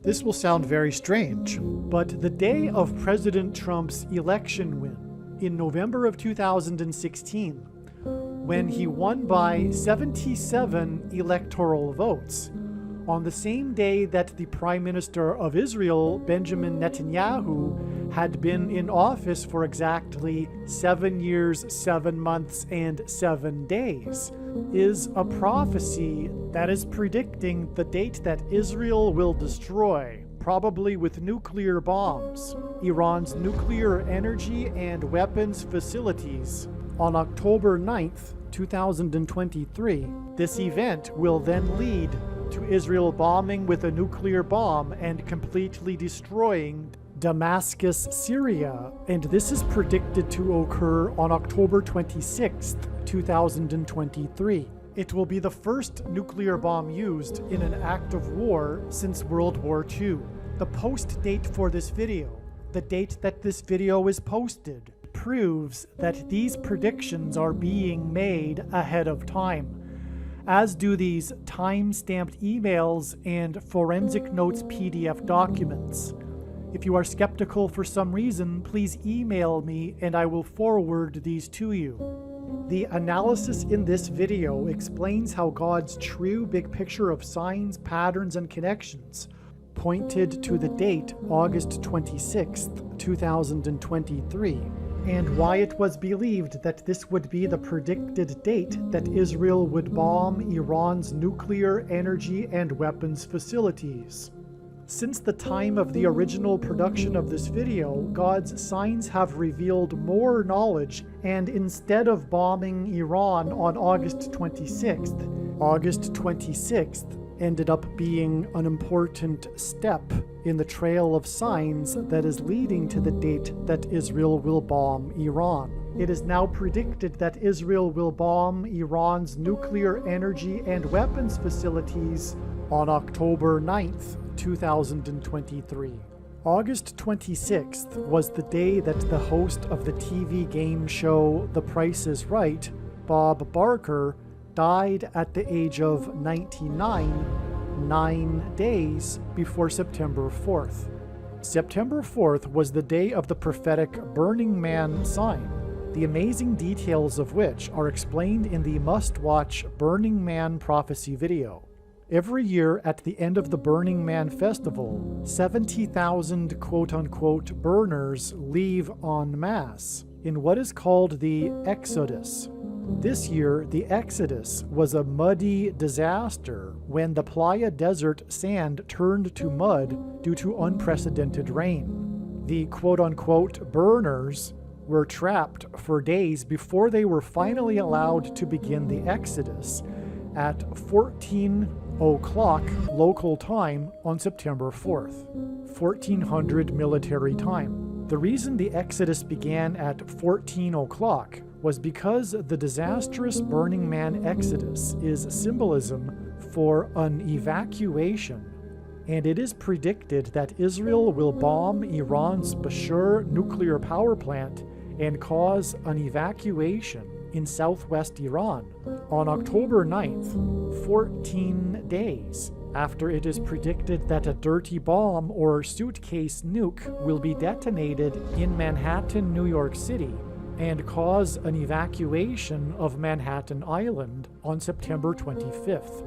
This will sound very strange, but the day of President Trump's election win in November of 2016, when he won by 77 electoral votes, on the same day that the Prime Minister of Israel, Benjamin Netanyahu, had been in office for exactly 7 years, 7 months, and 7 days, is a prophecy that is predicting the date that Israel will destroy, probably with nuclear bombs, Iran's nuclear energy and weapons facilities on October 9th, 2023. This event will then lead to Israel bombing with a nuclear bomb and completely destroying Damascus, Syria, and this is predicted to occur on October 26th, 2023. It will be the first nuclear bomb used in an act of war since World War II. The post date for this video, the date that this video is posted, proves that these predictions are being made ahead of time, as do these time-stamped emails and forensic notes PDF documents. If you are skeptical for some reason, please email me and I will forward these to you. The analysis in this video explains how God's true big picture of signs, patterns, and connections pointed to the date August 26th, 2023, and why it was believed that this would be the predicted date that Israel would bomb Iran's nuclear energy and weapons facilities. Since the time of the original production of this video, God's signs have revealed more knowledge, and instead of bombing Iran on August 26th, August 26th ended up being an important step in the trail of signs that is leading to the date that Israel will bomb Iran. It is now predicted that Israel will bomb Iran's nuclear energy and weapons facilities on October 9th, 2023. August 26th was the day that the host of the TV game show The Price is Right, Bob Barker, died at the age of 99, 9 days before September 4th. September 4th was the day of the prophetic Burning Man sign, the amazing details of which are explained in the must-watch Burning Man prophecy video. Every year at the end of the Burning Man festival, 70,000 quote-unquote burners leave en masse in what is called the Exodus. This year, the Exodus was a muddy disaster when the Playa Desert sand turned to mud due to unprecedented rain. The quote-unquote burners were trapped for days before they were finally allowed to begin the Exodus at 14:00 local time on September 4th, 1400 military time. The reason the Exodus began at 14:00 was because the disastrous Burning Man Exodus is symbolism for an evacuation, and it is predicted that Israel will bomb Iran's Bushehr nuclear power plant and cause an evacuation in southwest Iran on October 9th, 14 days after it is predicted that a dirty bomb or suitcase nuke will be detonated in Manhattan, New York City, and cause an evacuation of Manhattan Island on September 25th.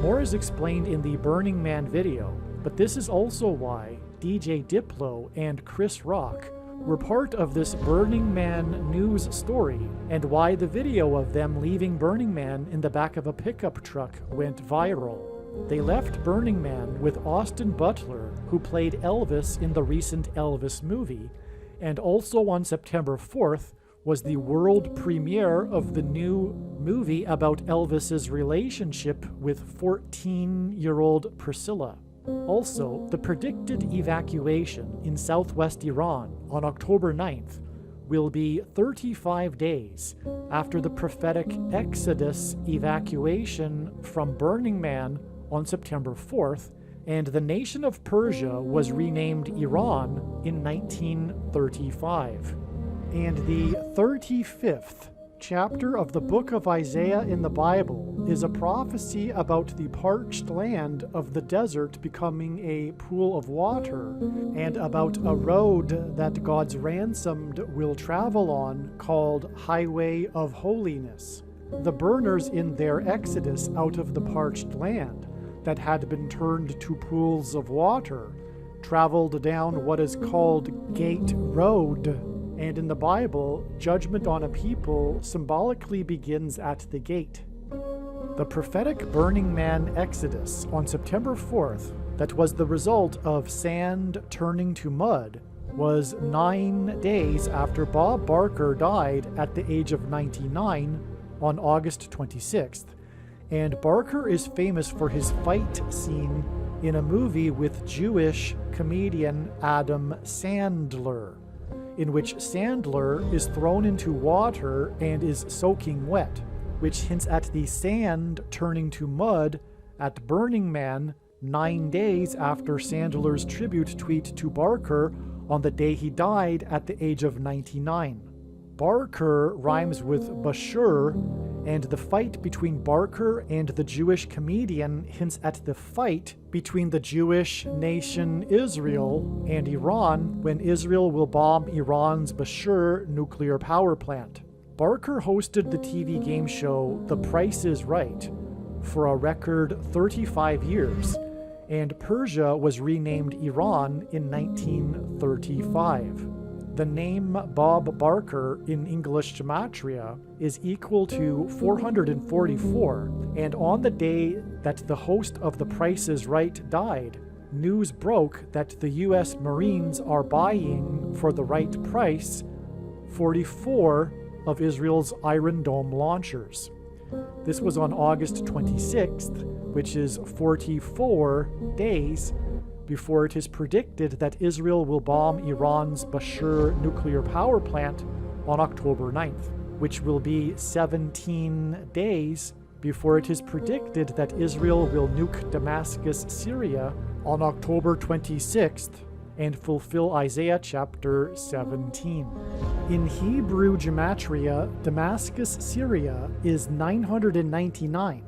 More is explained in the Burning Man video, but this is also why DJ Diplo and Chris Rock were part of this Burning Man news story, and why the video of them leaving Burning Man in the back of a pickup truck went viral. They left Burning Man with Austin Butler, who played Elvis in the recent Elvis movie, and also on September 4th was the world premiere of the new movie about Elvis's relationship with 14-year-old Priscilla. Also, the predicted evacuation in southwest Iran on October 9th will be 35 days after the prophetic Exodus evacuation from Burning Man on September 4th, and the nation of Persia was renamed Iran in 1935. And the 35th chapter of the book of Isaiah in the Bible is a prophecy about the parched land of the desert becoming a pool of water, and about a road that God's ransomed will travel on called Highway of Holiness. The burners in their exodus out of the parched land that had been turned to pools of water traveled down what is called Gate Road, and in the Bible, judgment on a people symbolically begins at the gate. The prophetic Burning Man exodus on September 4th, that was the result of sand turning to mud, was 9 days after Bob Barker died at the age of 99 on August 26th, and Barker is famous for his fight scene in a movie with Jewish comedian Adam Sandler, in which Sandler is thrown into water and is soaking wet, which hints at the sand turning to mud at Burning Man 9 days after Sandler's tribute tweet to Barker on the day he died at the age of 99. Barker rhymes with Bashur, and the fight between Barker and the Jewish comedian hints at the fight between the Jewish nation Israel and Iran when Israel will bomb Iran's Bashur nuclear power plant. Barker hosted the TV game show The Price is Right for a record 35 years, and Persia was renamed Iran in 1935. The name Bob Barker in English gematria is equal to 444, and on the day that the host of The Price is Right died, news broke that the U.S. Marines are buying, for the right price, 44 of Israel's Iron Dome launchers. This was on August 26th, which is 44 days before it is predicted that Israel will bomb Iran's Bashur nuclear power plant on October 9th, which will be 17 days before it is predicted that Israel will nuke Damascus, Syria on October 26th and fulfill Isaiah chapter 17. In Hebrew gematria, Damascus, Syria is 999.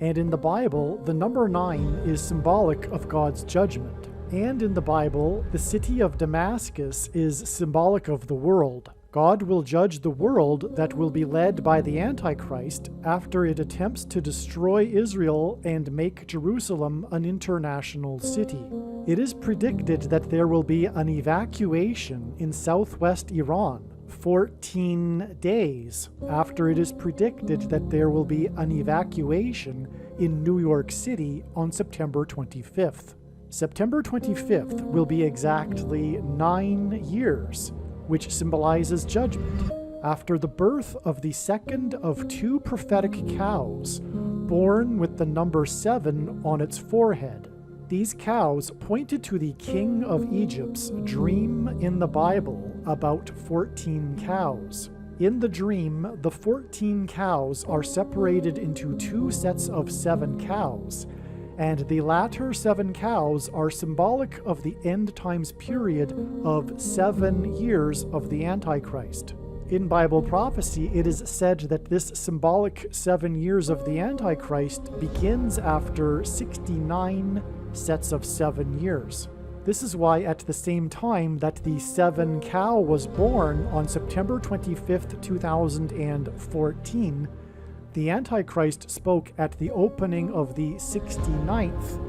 And in the Bible, the number 9 is symbolic of God's judgment. And in the Bible, the city of Damascus is symbolic of the world. God will judge the world that will be led by the Antichrist after it attempts to destroy Israel and make Jerusalem an international city. It is predicted that there will be an evacuation in southwest Iran 14 days after it is predicted that there will be an evacuation in New York City on September 25th. September 25th will be exactly 9 years, which symbolizes judgment, after the birth of the second of 2 prophetic cows, born with the number 7 on its forehead. These cows pointed to the king of Egypt's dream in the Bible about 14 cows. In the dream, the 14 cows are separated into 2 sets of 7 cows, and the latter 7 cows are symbolic of the end times period of 7 years of the Antichrist. In Bible prophecy, it is said that this symbolic 7 years of the Antichrist begins after 69 sets of 7 years. This is why at the same time that the 7 cow was born on September 25th, 2014, the Antichrist spoke at the opening of the 69th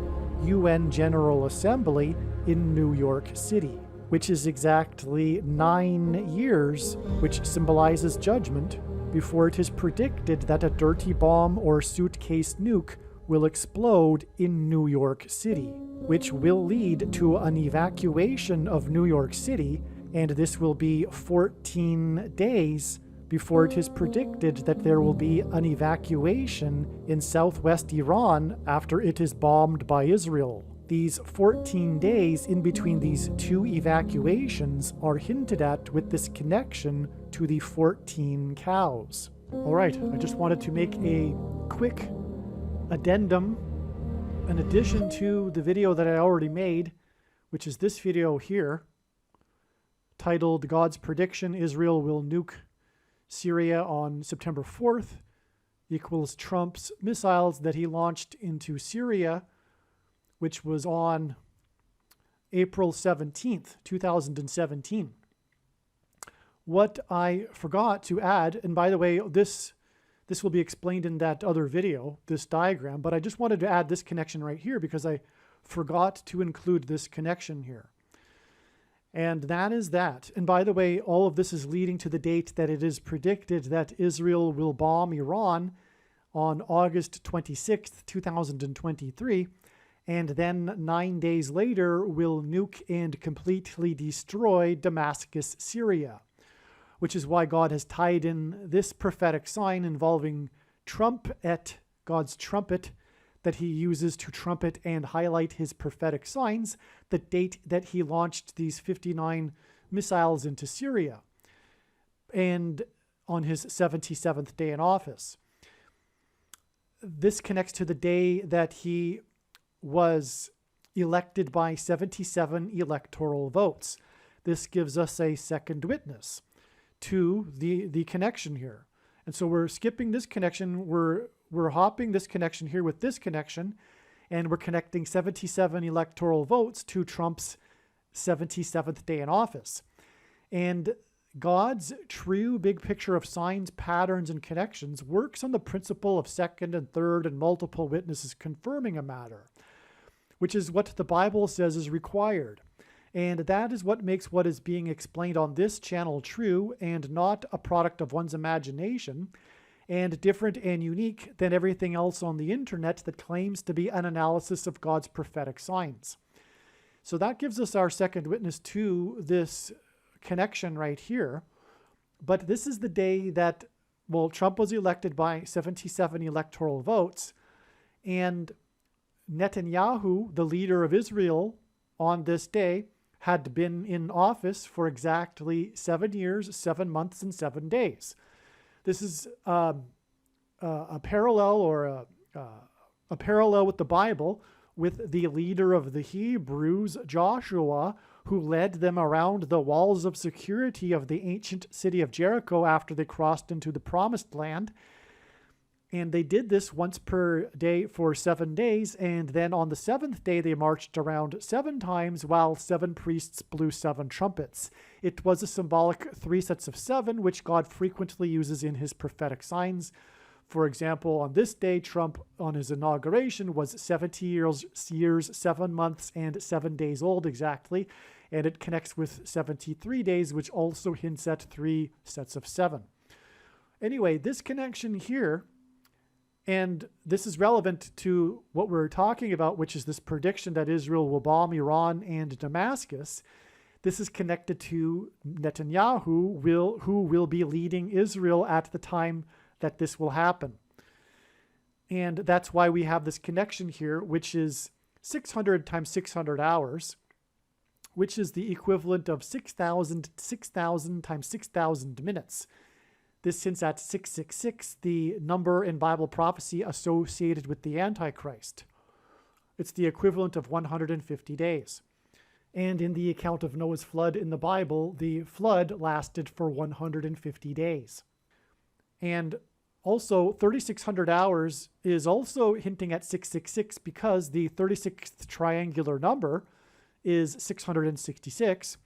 UN General Assembly in New York City, which is exactly 9 years, which symbolizes judgment, before it is predicted that a dirty bomb or suitcase nuke will explode in New York City, which will lead to an evacuation of New York City, and this will be 14 days before it is predicted that there will be an evacuation in southwest Iran after it is bombed by Israel. These 14 days in between these 2 evacuations are hinted at with this connection to the 14 cows. Alright, I just wanted to make a quick addendum, an addition to the video that I already made, which is this video here, titled God's Prediction Israel Will Nuke Syria on September 4th equals Trump's missiles that he launched into Syria, which was on April 17th, 2017. What I forgot to add, and by the way, this will be explained in that other video, this diagram, but I just wanted to add this connection right here because I forgot to include this connection here. And that is that. And by the way, all of this is leading to the date that it is predicted that Israel will bomb Iran on August 26th, 2023, and then 9 days later will nuke and completely destroy Damascus, Syria, which is why God has tied in this prophetic sign involving trumpet, God's trumpet, that he uses to trumpet and highlight his prophetic signs, the date that he launched these 59 missiles into Syria, and on his 77th day in office. This connects to the day that he was elected by 77 electoral votes. This gives us a second witness to the connection here. And so we're skipping this connection, we're hopping this connection here with this connection, and we're connecting 77 electoral votes to Trump's 77th day in office. And God's true big picture of signs, patterns, and connections works on the principle of second and third and multiple witnesses confirming a matter, which is what the Bible says is required. And that is what makes what is being explained on this channel true and not a product of one's imagination, and different and unique than everything else on the internet that claims to be an analysis of God's prophetic signs. So that gives us our second witness to this connection right here. But this is the day that, well, Trump was elected by 77 electoral votes, and Netanyahu, the leader of Israel, on this day had been in office for exactly 7 years, 7 months, and 7 days. This is a parallel or a parallel with the Bible, with the leader of the Hebrews, Joshua, who led them around the walls of security of the ancient city of Jericho after they crossed into the promised land. And they did this once per day for 7 days, and then on the 7th day they marched around 7 times while 7 priests blew 7 trumpets. It was a symbolic 3 sets of 7, which God frequently uses in his prophetic signs. For example, on this day, Trump, on his inauguration, was 70 years, 7 months, and 7 days old exactly, and it connects with 73 days, which also hints at 3 sets of 7. Anyway, this connection here, and this is relevant to what we're talking about, which is this prediction that Israel will bomb Iran and Damascus. This is connected to Netanyahu, who will be leading Israel at the time that this will happen. And that's why we have this connection here, which is 600 times 600 hours, which is the equivalent of 6,000 times 6,000 minutes. This hints at 666, the number in Bible prophecy associated with the Antichrist. It's the equivalent of 150 days. And in the account of Noah's flood in the Bible, the flood lasted for 150 days. And also, 3,600 hours is also hinting at 666 because the 36th triangular number is 666.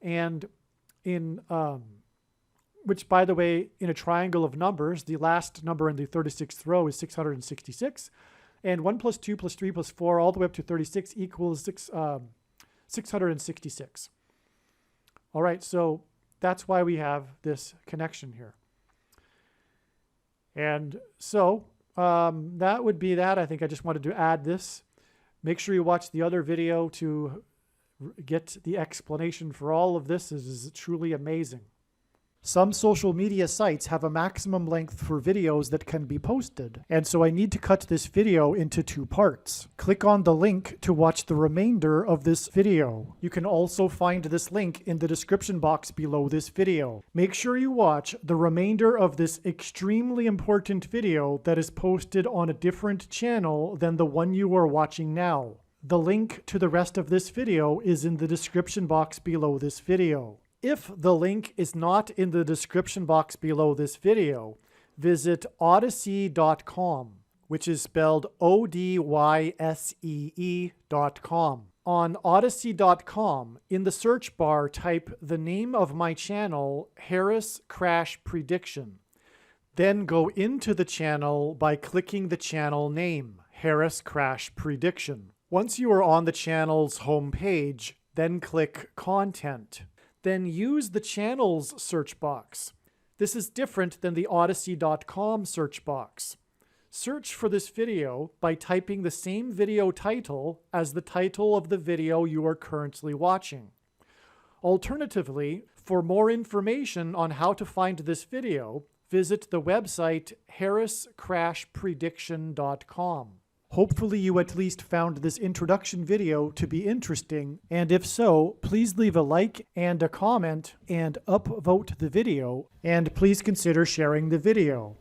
And in which, by the way, in a triangle of numbers, the last number in the 36th row is 666. And 1 plus 2 plus 3 plus 4 all the way up to 36 equals 666. All right, so that's why we have this connection here. And so that would be that. I think I just wanted to add this. Make sure you watch the other video to get the explanation for all of this. This is truly amazing. Some social media sites have a maximum length for videos that can be posted, and so I need to cut this video into 2 parts. Click on the link to watch the remainder of this video. You can also find this link in the description box below this video. Make sure you watch the remainder of this extremely important video that is posted on a different channel than the one you are watching now. The link to the rest of this video is in the description box below this video. If the link is not in the description box below this video, visit Odysee.com, which is spelled Odyssee.com. On Odysee.com, in the search bar, type the name of my channel, Harris Crash Prediction. Then go into the channel by clicking the channel name, Harris Crash Prediction. Once you are on the channel's homepage, then click Content. Then use the channel's search box. This is different than the Odysee.com search box. Search for this video by typing the same video title as the title of the video you are currently watching. Alternatively, for more information on how to find this video, visit the website harriscrashprediction.com. Hopefully you at least found this introduction video to be interesting, and if so, please leave a like and a comment and upvote the video, and please consider sharing the video.